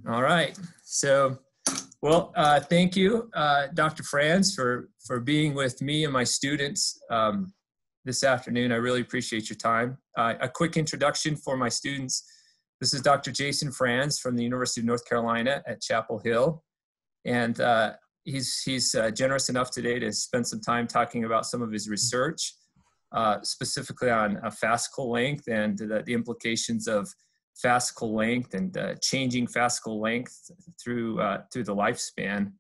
All right. So, thank you, Dr. Franz, for being with me and my students this afternoon. I really appreciate your time. A quick introduction for my students. This is Dr. Jason Franz from the University of North Carolina at Chapel Hill. And he's generous enough today to spend some time talking about some of his research, specifically on fascicle length and the implications of fascicle length and changing fascicle length through the lifespan,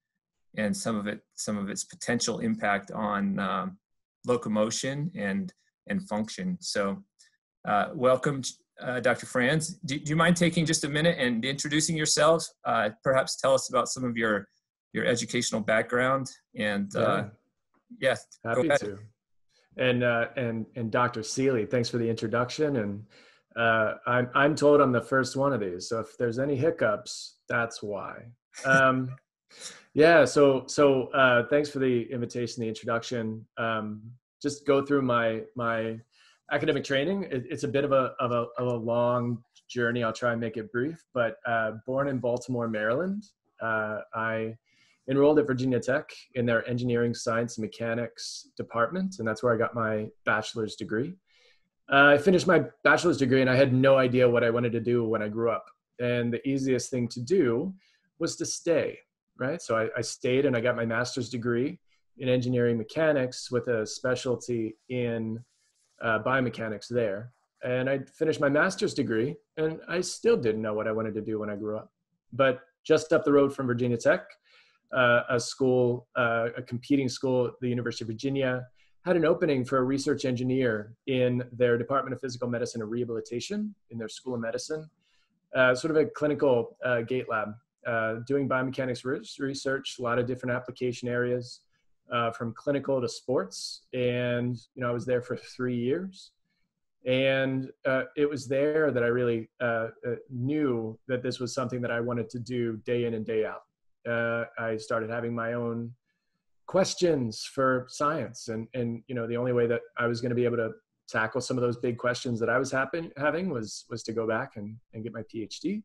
and some of its potential impact on locomotion and function. So, welcome, Dr. Franz. Do you mind taking just a minute and introducing yourselves? Perhaps tell us about some of your educational background, and yeah, happy to. And Dr. Seeley, thanks for the introduction. And I'm told I'm the first one of these, so if there's any hiccups, that's why. Yeah, so thanks for the invitation, the introduction. Just go through my academic training. It's a bit of a long journey. I'll try and make it brief. But born in Baltimore, Maryland, I enrolled at Virginia Tech in their engineering, science, and mechanics department, and that's where I got my bachelor's degree. I finished my bachelor's degree and I had no idea what I wanted to do when I grew up. And the easiest thing to do was to stay, right? So I stayed and I got my master's degree in engineering mechanics with a specialty in biomechanics there. And I finished my master's degree and I still didn't know what I wanted to do when I grew up. But just up the road from Virginia Tech, a competing school at the University of Virginia, had an opening for a research engineer in their Department of Physical Medicine and Rehabilitation in their School of Medicine, sort of a clinical gait lab, doing biomechanics research, a lot of different application areas, from clinical to sports. And, I was there for 3 years. And it was there that I really knew that this was something that I wanted to do day in and day out. I started having my own questions for science, and the only way that I was going to be able to tackle some of those big questions that I was having was to go back and get my PhD.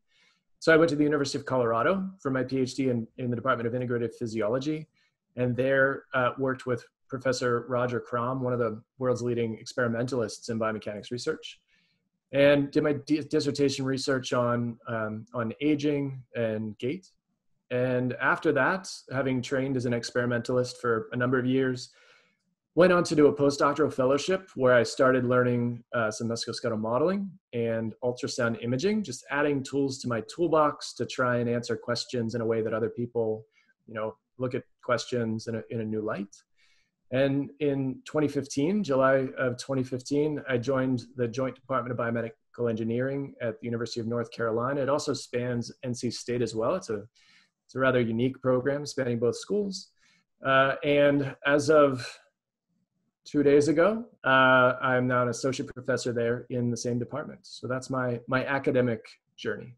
So I went to the University of Colorado for my PhD in the Department of Integrative Physiology, and there worked with Professor Roger Crom, one of the world's leading experimentalists in biomechanics research, and did my dissertation research on aging and gait. And after that, having trained as an experimentalist for a number of years, went on to do a postdoctoral fellowship where I started learning some musculoskeletal modeling and ultrasound imaging, just adding tools to my toolbox to try and answer questions in a way that other people, look at questions in a new light. And in 2015, July of 2015, I joined the Joint Department of Biomedical Engineering at the University of North Carolina. It also spans NC State as well. It's a rather unique program spanning both schools. And as of 2 days ago, I'm now an associate professor there in the same department. So that's my academic journey.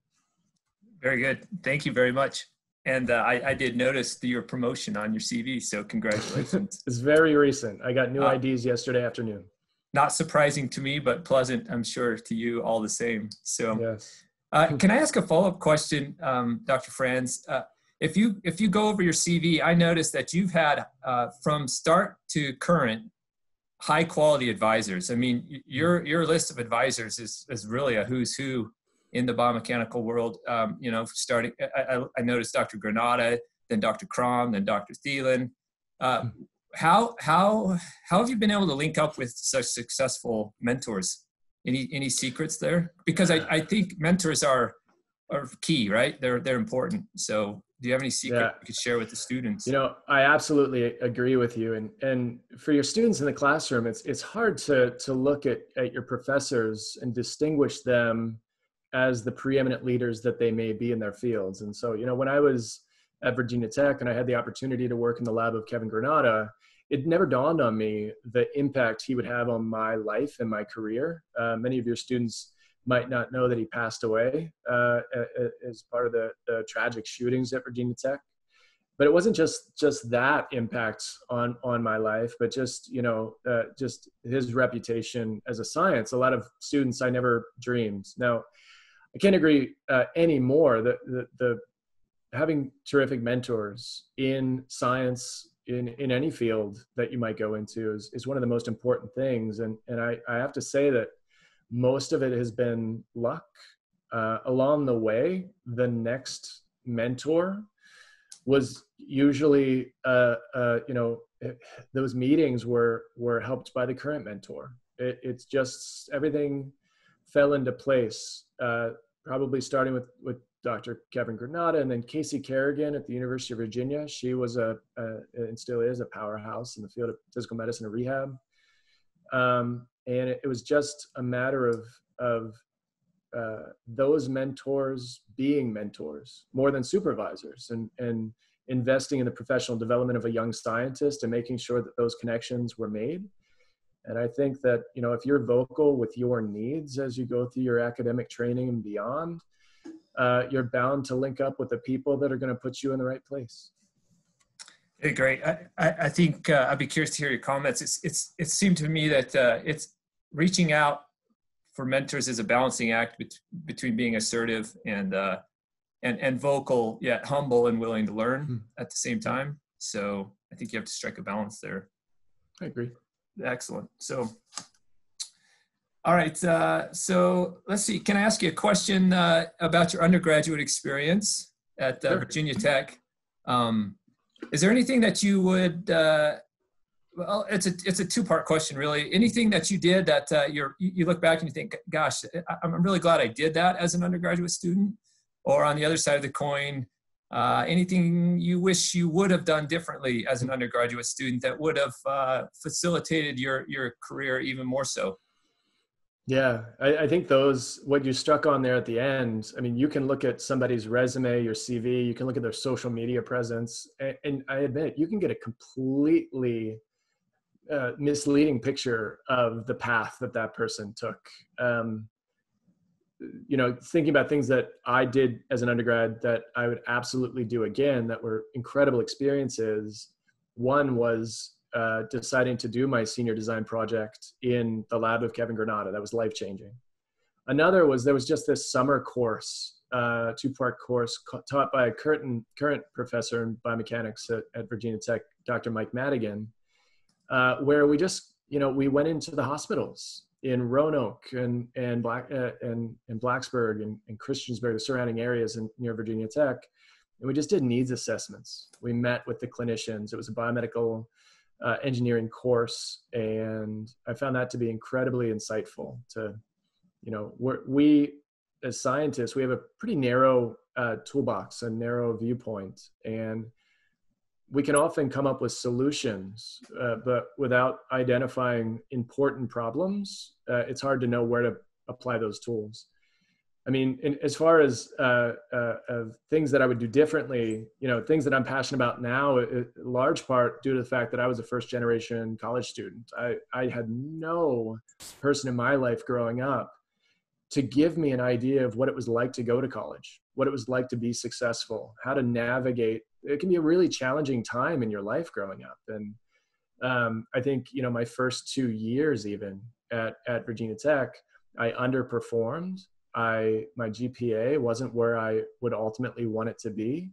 Very good. Thank you very much. And I did notice your promotion on your CV, so congratulations. It's very recent. I got new IDs yesterday afternoon. Not surprising to me, but pleasant, I'm sure, to you all the same. So, yes. Can I ask a follow-up question, Dr. Franz? If you go over your CV, I noticed that you've had from start to current high quality advisors. I mean, your list of advisors is really a who's who in the biomechanical world. Starting, I noticed Dr. Granata, then Dr. Crom, then Dr. Thielen. How have you been able to link up with such successful mentors? Any secrets there? Because I think mentors are key, right? They're important. So do you have any secret you could share with the students? I absolutely agree with you. And for your students in the classroom, it's hard to look at your professors and distinguish them as the preeminent leaders that they may be in their fields. And so, when I was at Virginia Tech and I had the opportunity to work in the lab of Kevin Granata, it never dawned on me the impact he would have on my life and my career. Many of your students might not know that he passed away as part of the tragic shootings at Virginia Tech. But it wasn't just that impact on my life, but just his reputation as a science. A lot of students I never dreamed. Now, I can't agree any more. The having terrific mentors in science, in any field that you might go into is one of the most important things. And I have to say that most of it has been luck. Along the way, the next mentor was usually, those meetings were helped by the current mentor. It's just everything fell into place, probably starting with Dr. Kevin Granata, and then Casey Kerrigan at the University of Virginia. She was and still is a powerhouse in the field of physical medicine and rehab. And it was just a matter of those mentors being mentors more than supervisors, and investing in the professional development of a young scientist and making sure that those connections were made. And I think that, if you're vocal with your needs as you go through your academic training and beyond, you're bound to link up with the people that are going to put you in the right place. Hey, great. I think I'd be curious to hear your comments. It seemed to me that it's reaching out for mentors is a balancing act between being assertive and vocal, yet humble and willing to learn at the same time. So I think you have to strike a balance there. I agree. Excellent. So, all right. So let's see. Can I ask you a question about your undergraduate experience at Sure. Virginia Tech? Is there anything that you would? Well, it's a two-part question, really. Anything that you did that you look back and you think, "Gosh, I'm really glad I did that as an undergraduate student," or on the other side of the coin, anything you wish you would have done differently as an undergraduate student that would have facilitated your career even more so? Yeah, I think what you struck on there at the end, I mean, you can look at somebody's resume, your CV, you can look at their social media presence, and I admit, you can get a completely misleading picture of the path that person took. Thinking about things that I did as an undergrad that I would absolutely do again, that were incredible experiences. One was deciding to do my senior design project in the lab of Kevin Granata. That was life-changing. Another was, there was just this summer course, two-part course taught by a current professor in biomechanics at Virginia Tech, Dr. Mike Madigan, where we just, we went into the hospitals in Roanoke and Blacksburg and Christiansburg, the surrounding areas near Virginia Tech, and we just did needs assessments. We met with the clinicians. It was a biomedical engineering course, and I found that to be incredibly insightful. We as scientists, we have a pretty narrow toolbox, a narrow viewpoint, and we can often come up with solutions, but without identifying important problems, it's hard to know where to apply those tools. I mean, as far as things that I would do differently, things that I'm passionate about now, large part due to the fact that I was a first generation college student. I had no person in my life growing up to give me an idea of what it was like to go to college, what it was like to be successful, how to navigate. It can be a really challenging time in your life growing up. And I think, my first 2 years even at Virginia Tech, I underperformed. My GPA wasn't where I would ultimately want it to be.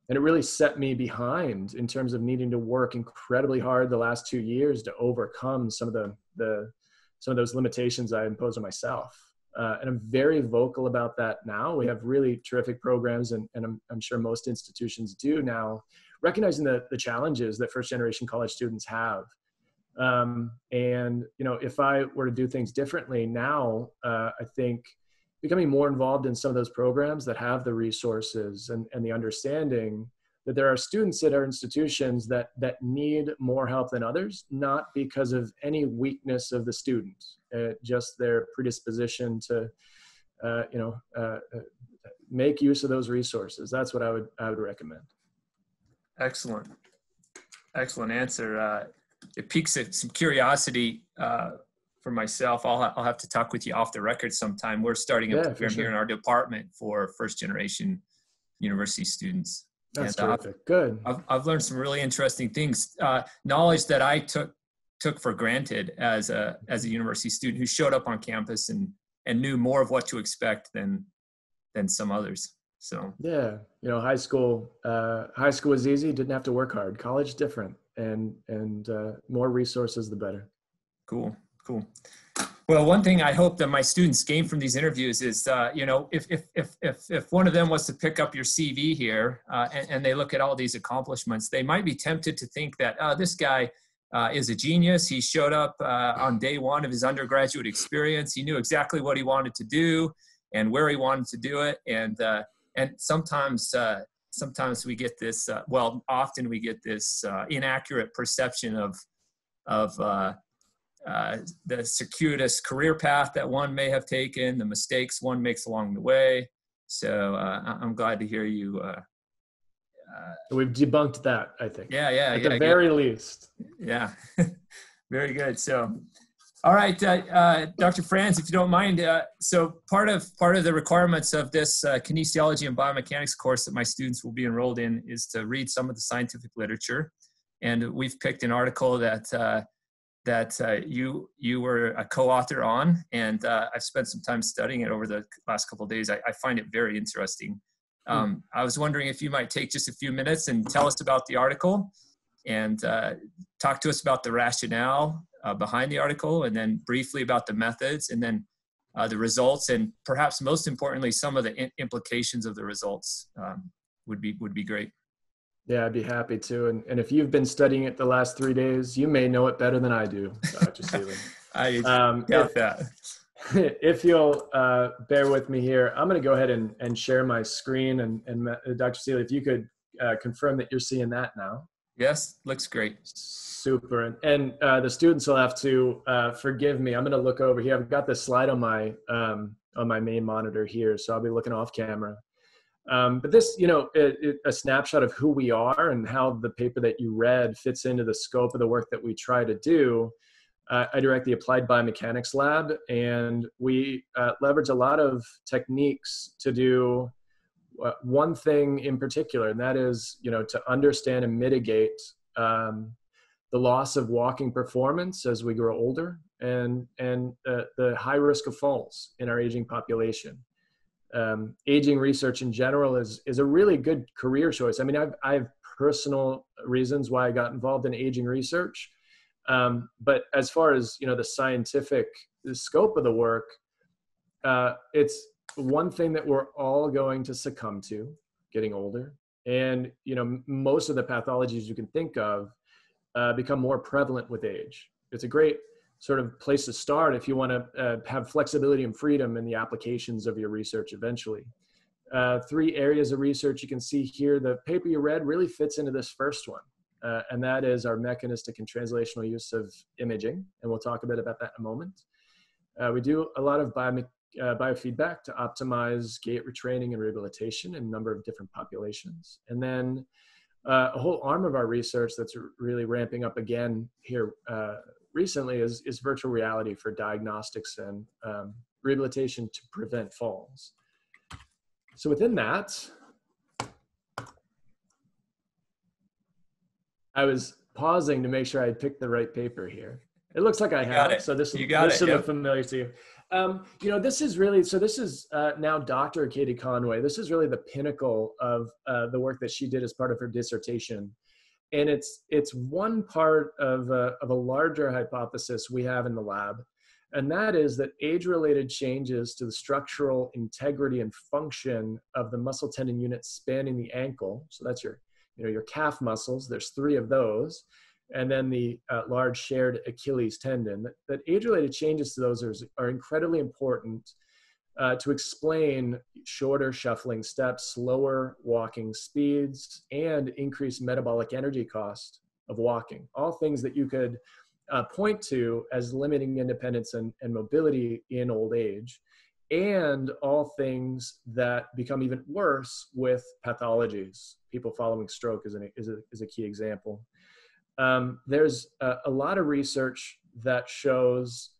And it really set me behind in terms of needing to work incredibly hard the last 2 years to overcome some of those limitations I imposed on myself. And I'm very vocal about that now. We have really terrific programs, and I'm sure most institutions do now, recognizing the challenges that first generation college students have. If I were to do things differently now, I think becoming more involved in some of those programs that have the resources and the understanding that there are students at our institutions that need more help than others, not because of any weakness of the student, just their predisposition to, make use of those resources. That's what I would recommend. Excellent answer. It piques some curiosity for myself. I'll have to talk with you off the record sometime. We're starting a program here in our department for first generation university students. That's terrific. Good. I've learned some really interesting things, knowledge that I took for granted as a university student who showed up on campus and knew more of what to expect than some others. So Yeah, high school was easy, didn't have to work hard. College different, and more resources the better. cool, cool. Well, one thing I hope that my students gain from these interviews is, if one of them was to pick up your CV here and they look at all these accomplishments, they might be tempted to think that, this guy is a genius. He showed up on day one of his undergraduate experience. He knew exactly what he wanted to do and where he wanted to do it. And sometimes we get this, often we get this inaccurate perception of the circuitous career path that one may have taken, the mistakes one makes along the way. So I'm glad to hear you. We've debunked that, I think. Yeah. At the very least. Yeah, very good. So, all right, Dr. Franz, if you don't mind. So part of the requirements of this kinesiology and biomechanics course that my students will be enrolled in is to read some of the scientific literature, and we've picked an article that you were a co-author on, and I've spent some time studying it over the last couple of days. I find it very interesting. I was wondering if you might take just a few minutes and tell us about the article and talk to us about the rationale behind the article, and then briefly about the methods, and then the results, and perhaps most importantly, some of the implications of the results would be great. Yeah, I'd be happy to. And if you've been studying it the last 3 days, you may know it better than I do, Dr. Seeley. I doubt that. If you'll bear with me here, I'm going to go ahead and share my screen. And Dr. Seeley, if you could confirm that you're seeing that now. Yes, looks great. Super. And the students will have to forgive me. I'm going to look over here. I've got this slide on my main monitor here, so I'll be looking off camera. But this, a snapshot of who we are and how the paper that you read fits into the scope of the work that we try to do. I direct the Applied Biomechanics Lab, and we leverage a lot of techniques to do one thing in particular, and that is, to understand and mitigate the loss of walking performance as we grow older, and the high risk of falls in our aging population. Aging research in general is a really good career choice. I mean, I have personal reasons why I got involved in aging research. But as far as, the scientific scope of the work, it's one thing that we're all going to succumb to getting older. And, most of the pathologies you can think of become more prevalent with age. It's a great sort of place to start if you want to have flexibility and freedom in the applications of your research eventually. 3 areas of research you can see here. The paper you read really fits into this first one, and that is our mechanistic and translational use of imaging, and we'll talk a bit about that in a moment. We do a lot of biofeedback to optimize gait retraining and rehabilitation in a number of different populations. And then a whole arm of our research that's really ramping up again here recently is virtual reality for diagnostics and rehabilitation to prevent falls. So within that, I was pausing to make sure I picked the right paper here. It looks like I have, so this will look familiar to you. This is really, so this is now Dr. Katie Conway. This is really the pinnacle of the work that she did as part of her dissertation. And it's one part of a larger hypothesis we have in the lab. And that is that age-related changes to the structural integrity and function of the muscle tendon units spanning the ankle. So that's your calf muscles. There's 3 of those. And then the large shared Achilles tendon. That age-related changes to those are incredibly important to explain shorter shuffling steps, slower walking speeds, and increased metabolic energy cost of walking. All things that you could point to as limiting independence and mobility in old age, and all things that become even worse with pathologies. People following stroke is a key example. There's a lot of research that shows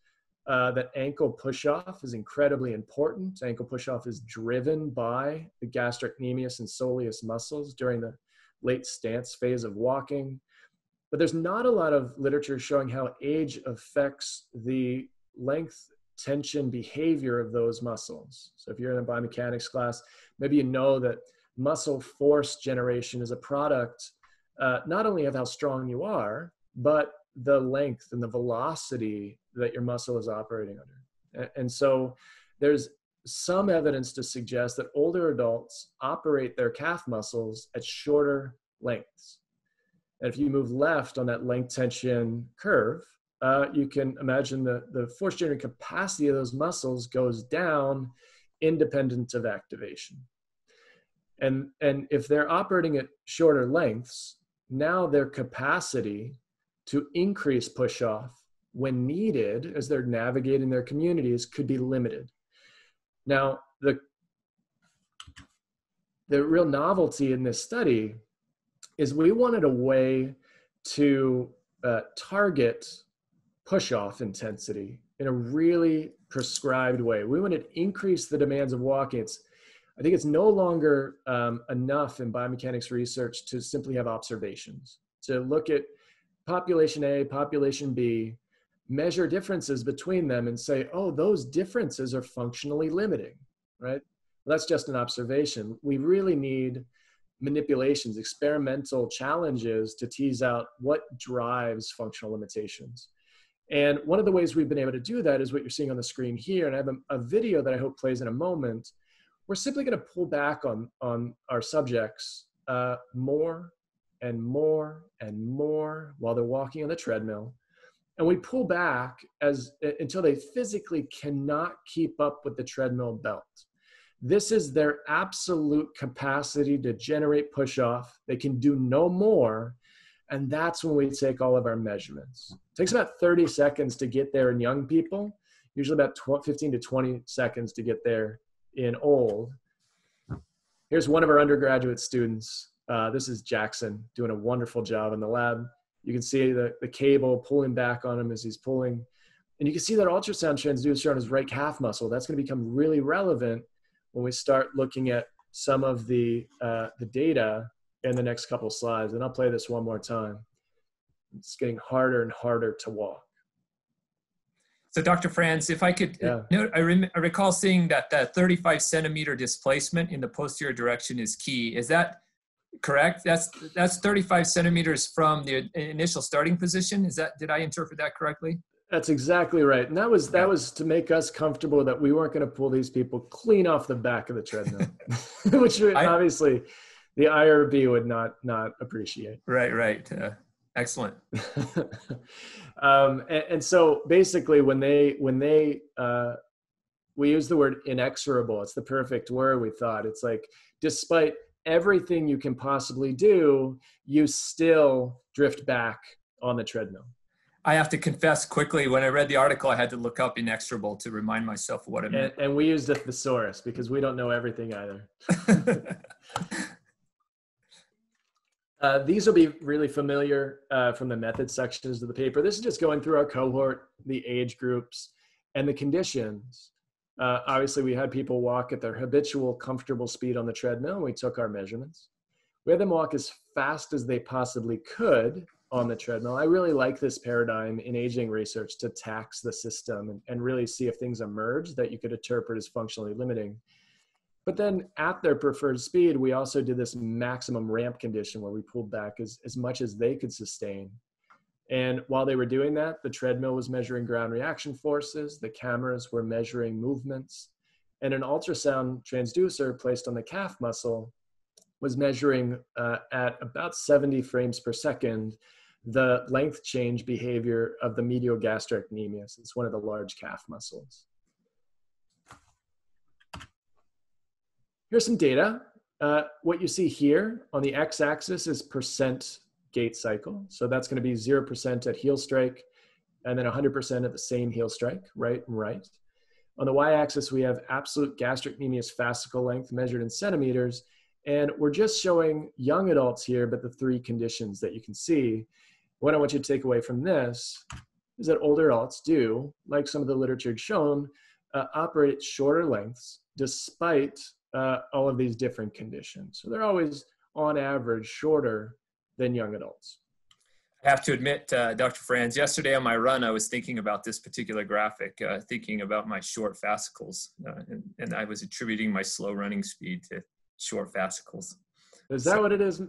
that ankle push-off is incredibly important. Ankle push-off is driven by the gastrocnemius and soleus muscles during the late stance phase of walking. But there's not a lot of literature showing how age affects the length tension behavior of those muscles. So if you're in a biomechanics class, maybe you know that muscle force generation is a product not only of how strong you are, but the length and the velocity that your muscle is operating under. And so there's some evidence to suggest that older adults operate their calf muscles at shorter lengths. And if you move left on that length tension curve, you can imagine the force generating capacity of those muscles goes down independent of activation. And if they're operating at shorter lengths, now their capacity to increase push-off when needed as they're navigating their communities could be limited. Now, the real novelty in this study is we wanted a way to target push-off intensity in a really prescribed way. We wanted to increase the demands of walking. I think it's no longer enough in biomechanics research to simply have observations, to look at population A, population B, measure differences between them and say, oh, those differences are functionally limiting, right? Well, that's just an observation. We really need manipulations, experimental challenges to tease out what drives functional limitations. And one of the ways we've been able to do that is what you're seeing on the screen here. And I have a video that I hope plays in a moment. We're simply going to pull back on our subjects more and more and more while they're walking on the treadmill. And we pull back until they physically cannot keep up with the treadmill belt. This is their absolute capacity to generate push-off. They can do no more. And that's when we take all of our measurements. It takes about 30 seconds to get there in young people, usually about 15 to 20 seconds to get there in old. Here's one of our undergraduate students. This is Jackson doing a wonderful job in the lab. You can see the cable pulling back on him as he's pulling. And you can see that ultrasound transducer on his right calf muscle. That's going to become really relevant when we start looking at some of the data in the next couple of slides. And I'll play this one more time. It's getting harder and harder to walk. So Dr. Franz, if I could note, I recall seeing that 35 centimeter displacement in the posterior direction is key. Is that correct? That's 35 centimeters from the initial starting position. Did I interpret that correctly? That's exactly right. And that was to make us comfortable that we weren't going to pull these people clean off the back of the treadmill, which obviously the IRB would not appreciate. Right. Excellent. And so basically we use the word inexorable. It's the perfect word, we thought. It's like, despite everything you can possibly do, you still drift back on the treadmill. I have to confess quickly, when I read the article, I had to look up inexorable to remind myself of what it meant. And we used a thesaurus because we don't know everything either. These will be really familiar from the method sections of the paper. This is just going through our cohort, the age groups, and the conditions. Obviously, we had people walk at their habitual, comfortable speed on the treadmill, and we took our measurements. We had them walk as fast as they possibly could on the treadmill. I really like this paradigm in aging research to tax the system and really see if things emerge that you could interpret as functionally limiting. But then at their preferred speed, we also did this maximum ramp condition where we pulled back as much as they could sustain. And while they were doing that, the treadmill was measuring ground reaction forces, the cameras were measuring movements, and an ultrasound transducer placed on the calf muscle was measuring at about 70 frames per second the length change behavior of the medial gastrocnemius. It's one of the large calf muscles. Here's some data. What you see here on the x-axis is percent gait cycle. So that's going to be 0% at heel strike, and then 100% at the same heel strike, right and right. On the y-axis, we have absolute gastrocnemius fascicle length measured in centimeters, and we're just showing young adults here, but the three conditions that you can see. What I want you to take away from this is that older adults do, like some of the literature had shown, operate at shorter lengths despite all of these different conditions. So they're always, on average, shorter than young adults. have to admit, Dr. Franz, yesterday on my run, I was thinking about this particular graphic, thinking about my short fascicles, and I was attributing my slow running speed to short fascicles. Is that what it is?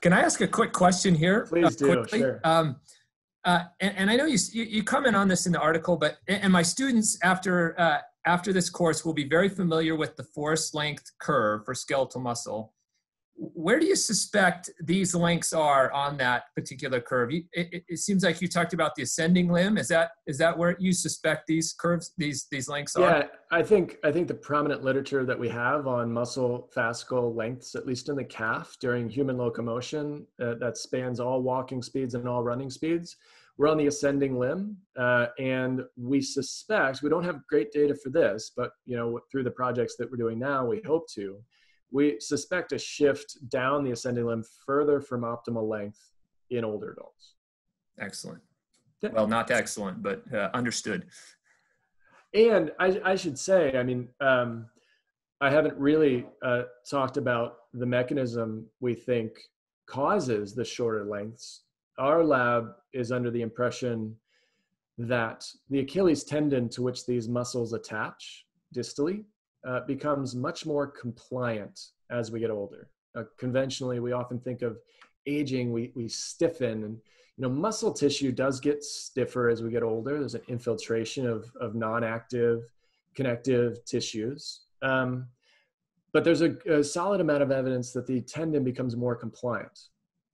Can I ask a quick question here? Please do, quickly? sure. And I know you comment on this in the article, but and my students after this course will be very familiar with the force length curve for skeletal muscle. Where do you suspect these lengths are on that particular curve? It seems like you talked about the ascending limb. Is that where you suspect these curves, these lengths are? Yeah, I think the prominent literature that we have on muscle fascicle lengths, at least in the calf during human locomotion, that spans all walking speeds and all running speeds, we're on the ascending limb, and we suspect, we don't have great data for this, but through the projects that we're doing now, we hope to. We suspect a shift down the ascending limb further from optimal length in older adults. Excellent. Well, not excellent, but understood. And I should say, I mean, I haven't really talked about the mechanism we think causes the shorter lengths. Our lab is under the impression that the Achilles tendon to which these muscles attach distally becomes much more compliant as we get older. Conventionally, we often think of aging, we stiffen, and muscle tissue does get stiffer as we get older. There's an infiltration of non-active connective tissues. But there's a solid amount of evidence that the tendon becomes more compliant.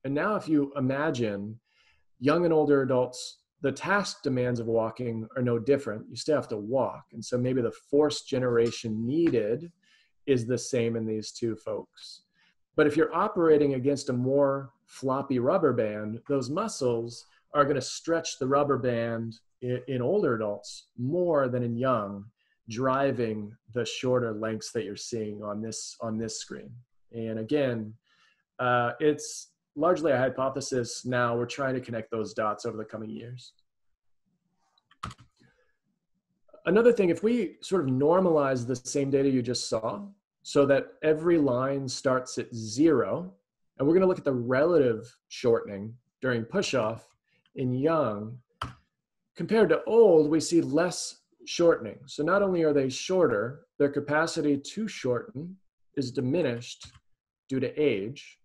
And now if you imagine young and older adults, the task demands of walking are no different. You still have to walk. And so maybe the force generation needed is the same in these two folks. But if you're operating against a more floppy rubber band, those muscles are going to stretch the rubber band in older adults more than in young, driving the shorter lengths that you're seeing on this screen. And again, it's largely a hypothesis now. We're trying to connect those dots over the coming years. Another thing, if we sort of normalize the same data you just saw, so that every line starts at 0, and we're going to look at the relative shortening during push-off in young, compared to old, we see less shortening. So not only are they shorter, their capacity to shorten is diminished due to age.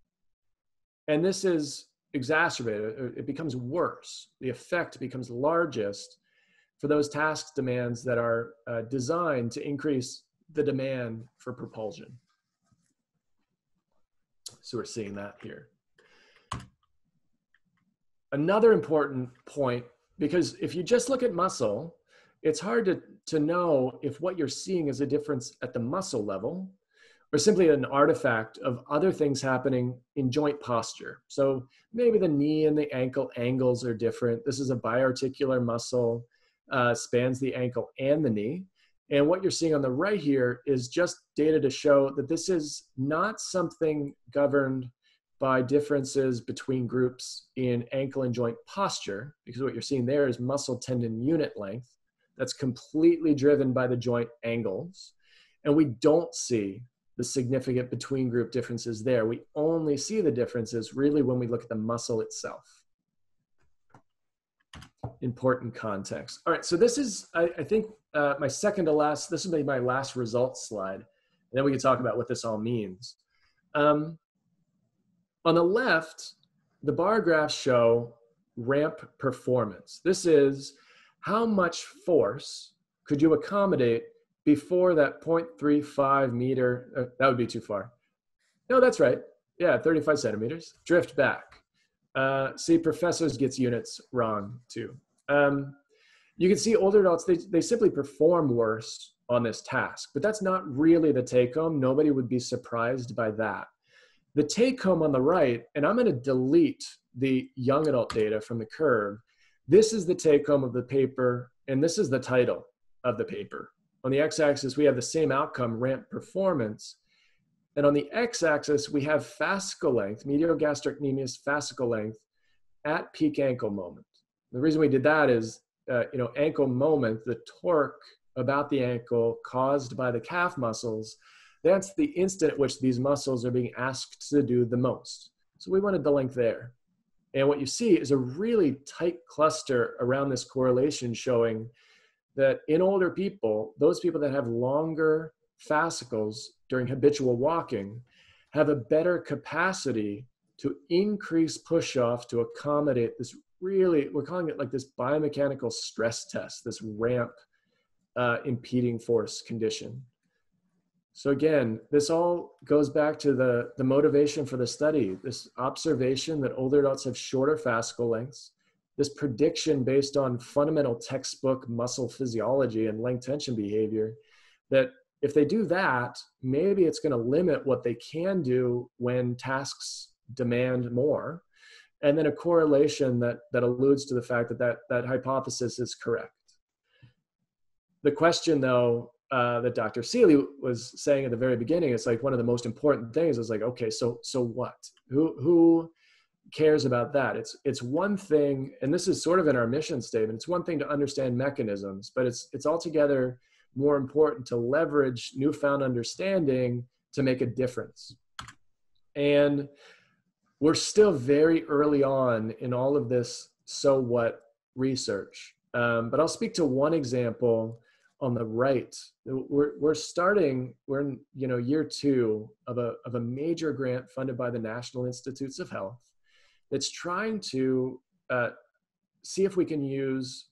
And this is exacerbated, it becomes worse. The effect becomes largest for those task demands that are designed to increase the demand for propulsion. So we're seeing that here. Another important point, because if you just look at muscle, it's hard to know if what you're seeing is a difference at the muscle level or simply an artifact of other things happening in joint posture. So maybe the knee and the ankle angles are different. This is a biarticular muscle, spans the ankle and the knee. And what you're seeing on the right here is just data to show that this is not something governed by differences between groups in ankle and joint posture, because what you're seeing there is muscle tendon unit length that's completely driven by the joint angles. And we don't see the significant between group differences there. We only see the differences really when we look at the muscle itself. Important context. All right, so this is, I think, my second to last, this will be my last results slide, and then we can talk about what this all means. On the left, the bar graphs show ramp performance. This is how much force could you accommodate before that 0.35 meter, that would be too far. No, that's right. Yeah, 35 centimeters, drift back. See, professors gets units wrong too. You can see older adults, they simply perform worse on this task, but that's not really the take home. Nobody would be surprised by that. The take home on the right, and I'm gonna delete the young adult data from the curve. This is the take home of the paper, and this is the title of the paper. On the x-axis, we have the same outcome, ramp performance. And on the x-axis, we have fascicle length, medial gastrocnemius fascicle length at peak ankle moment. The reason we did that is, ankle moment, the torque about the ankle caused by the calf muscles, that's the instant at which these muscles are being asked to do the most. So we wanted the length there. And what you see is a really tight cluster around this correlation showing that in older people, those people that have longer fascicles during habitual walking have a better capacity to increase push-off to accommodate this really, we're calling it like this biomechanical stress test, this ramp impeding force condition. So again, this all goes back to the motivation for the study, this observation that older adults have shorter fascicle lengths, this prediction based on fundamental textbook muscle physiology and length tension behavior, that if they do that, maybe it's going to limit what they can do when tasks demand more. And then a correlation that alludes to the fact that hypothesis is correct. The question, though, that Dr. Seeley was saying at the very beginning, it's like one of the most important things is like, okay, so what? Who cares about that? It's one thing, and this is sort of in our mission statement, it's one thing to understand mechanisms, but it's altogether more important to leverage newfound understanding to make a difference. And we're still very early on in all of this so what research. But I'll speak to one example on the right. We're in year 2 of a major grant funded by the National Institutes of Health that's trying to see if we can use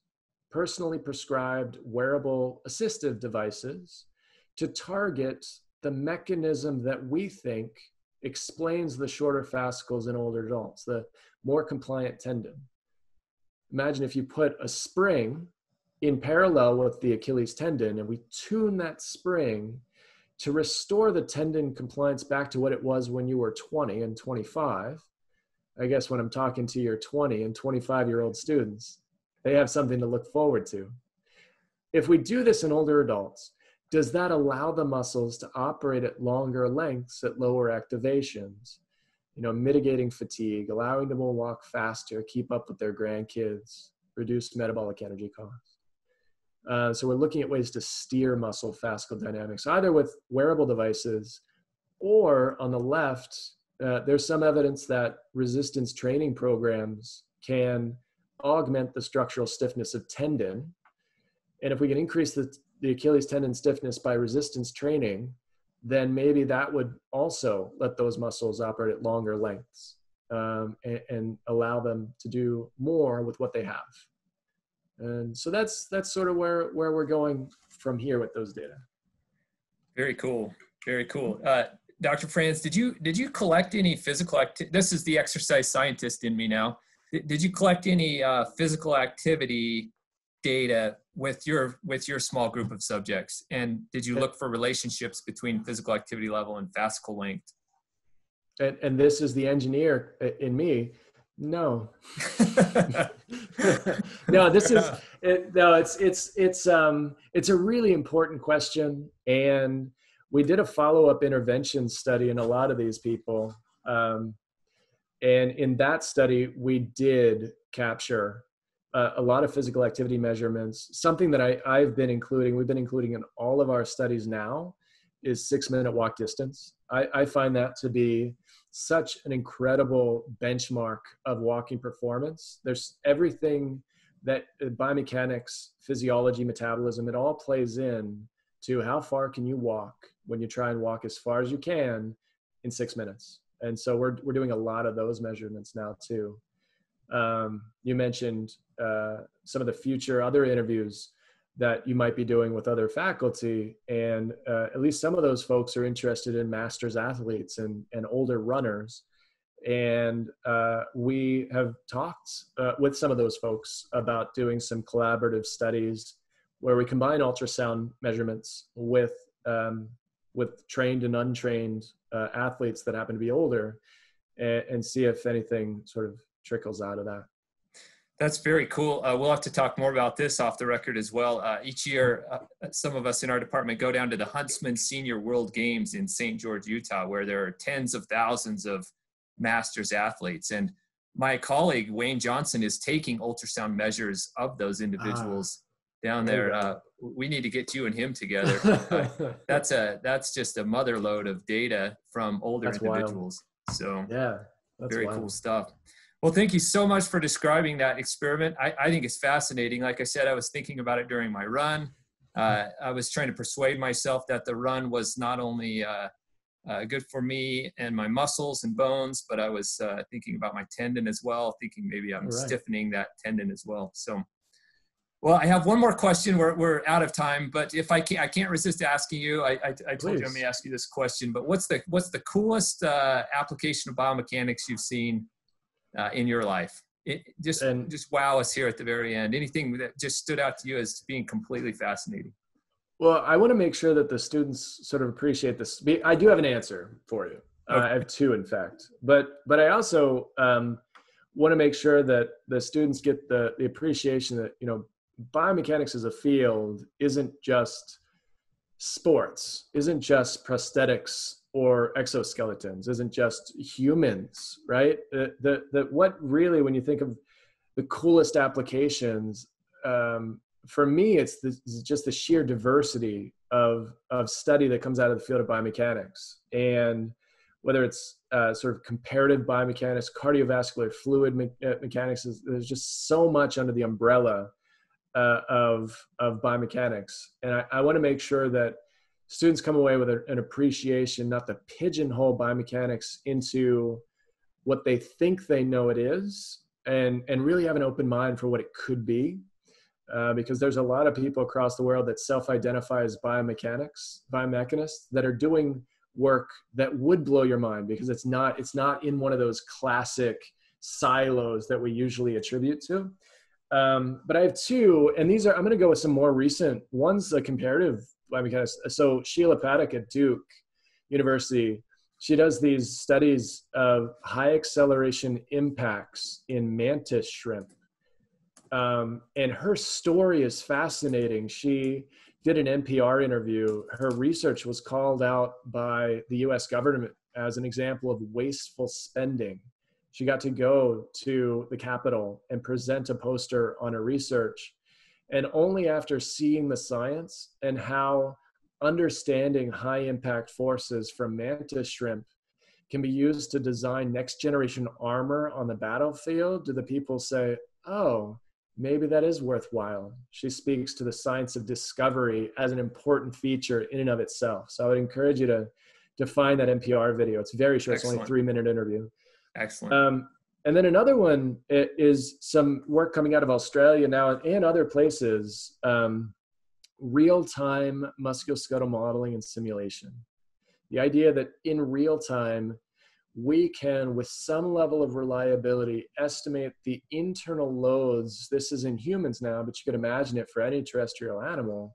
personally prescribed wearable assistive devices to target the mechanism that we think explains the shorter fascicles in older adults, the more compliant tendon. Imagine if you put a spring in parallel with the Achilles tendon and we tune that spring to restore the tendon compliance back to what it was when you were 20 and 25. I guess when I'm talking to your 20 and 25-year-old students, they have something to look forward to. If we do this in older adults, does that allow the muscles to operate at longer lengths at lower activations? Mitigating fatigue, allowing them to walk faster, keep up with their grandkids, reduce metabolic energy costs. So we're looking at ways to steer muscle fascicle dynamics, either with wearable devices or on the left, there's some evidence that resistance training programs can augment the structural stiffness of tendon. And if we can increase the Achilles tendon stiffness by resistance training, then maybe that would also let those muscles operate at longer lengths and allow them to do more with what they have. And so that's sort of where we're going from here with those data. Very cool. Very cool. Dr. Franz, did you collect any physical activity? This is the exercise scientist in me now. Did you collect any physical activity data with your small group of subjects? And did you look for relationships between physical activity level and fascicle length? And this is the engineer in me. No. No, this is it. No, it's a really important question, and we did a follow-up intervention study in a lot of these people, and in that study we did capture a lot of physical activity measurements. Something that we've been including in all of our studies now is 6-minute walk distance. I find that to be such an incredible benchmark of walking performance. There's everything that biomechanics, physiology, metabolism, it all plays in to how far can you walk when you try and walk as far as you can in 6 minutes. And so we're doing a lot of those measurements now too. You mentioned some of the future other interviews that you might be doing with other faculty, and at least some of those folks are interested in masters athletes and older runners. And we have talked with some of those folks about doing some collaborative studies where we combine ultrasound measurements with trained and untrained athletes that happen to be older, and see if anything sort of trickles out of that. That's very cool. We'll have to talk more about this off the record as well. Each year, some of us in our department go down to the Huntsman Senior World Games in St. George, Utah, where there are tens of thousands of masters athletes. And my colleague, Wayne Johnson, is taking ultrasound measures of those individuals down there. We need to get you and him together. That's just a mother load of data from older individuals. Wild. So yeah, that's very wild. Cool stuff. Well, thank you so much for describing that experiment. I think it's fascinating. Like I said, I was thinking about it during my run. I was trying to persuade myself that the run was not only good for me and my muscles and bones, but I was thinking about my tendon as well, thinking maybe I'm stiffening that tendon as well. So, well, I have one more question. We're out of time, but if I can't resist asking you. I told you I'm going to ask you this question. But what's the coolest application of biomechanics you've seen in your life? Just wow us here at the very end. Anything that just stood out to you as being completely fascinating? Well, I want to make sure that the students sort of appreciate this. I do have an answer for you. Okay. I have two, in fact. But I also want to make sure that the students get the appreciation that, you know, biomechanics as a field isn't just sports, isn't just prosthetics or exoskeletons, isn't just humans, right? What really, when you think of the coolest applications, for me, it's just the sheer diversity of study that comes out of the field of biomechanics. And whether it's sort of comparative biomechanics, cardiovascular fluid mechanics, there's just so much under the umbrella of biomechanics. And I want to make sure that students come away with an appreciation, not to pigeonhole biomechanics into what they think they know it is, and really have an open mind for what it could be. Because there's a lot of people across the world that self-identify as biomechanists that are doing work that would blow your mind, because it's not in one of those classic silos that we usually attribute to. But I have two, and I'm going to go with some more recent ones, the comparative biomechanics. So Sheila Paddock at Duke University, she does these studies of high acceleration impacts in mantis shrimp. And her story is fascinating. She did an NPR interview. Her research was called out by the US government as an example of wasteful spending. She got to go to the Capitol and present a poster on her research. And only after seeing the science and how understanding high impact forces from mantis shrimp can be used to design next generation armor on the battlefield do the people say, oh, maybe that is worthwhile. She speaks to the science of discovery as an important feature in and of itself. So I would encourage you to find that NPR video. It's very short. Excellent. It's only a 3-minute interview. Excellent. And then another one is some work coming out of Australia now and other places, real-time musculoskeletal modeling and simulation. The idea that in real time, we can, with some level of reliability, estimate the internal loads. This is in humans now, but you could imagine it for any terrestrial animal,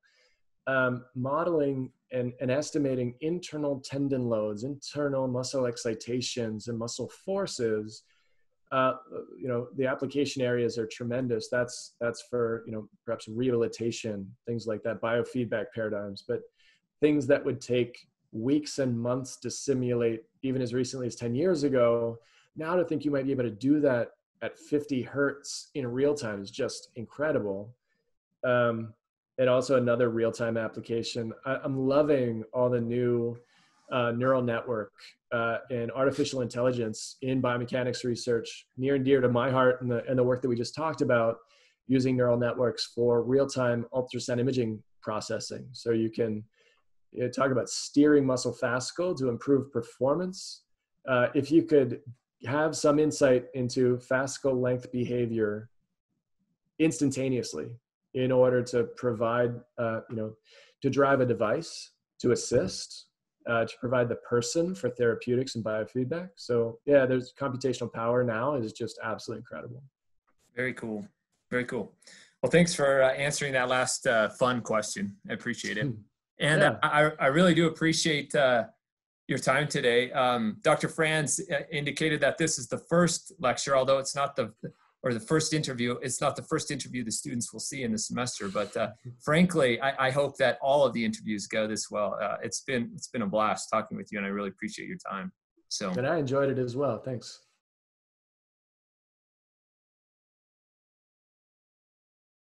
modeling and estimating internal tendon loads, internal muscle excitations and muscle forces. The application areas are tremendous. That's for, perhaps rehabilitation, things like that, biofeedback paradigms, but things that would take weeks and months to simulate even as recently as 10 years ago. Now to think you might be able to do that at 50 Hertz in real time is just incredible. And also another real-time application. I'm loving all the new neural network and artificial intelligence in biomechanics research, near and dear to my heart, and the work that we just talked about, using neural networks for real-time ultrasound imaging processing. So you can talk about steering muscle fascicle to improve performance. If you could have some insight into fascicle length behavior instantaneously in order to provide, to drive a device to assist, to provide the person for therapeutics and biofeedback. So yeah, there's computational power now is just absolutely incredible. Very cool. Very cool. Well, thanks for answering that last fun question. I appreciate it. And Yeah. I really do appreciate your time today. Dr. Franz indicated that this is the first lecture, although it's not the first interview. It's not the first interview the students will see in the semester, but frankly, I hope that all of the interviews go this well. It's been a blast talking with you, and I really appreciate your time. So, and I enjoyed it as well. Thanks.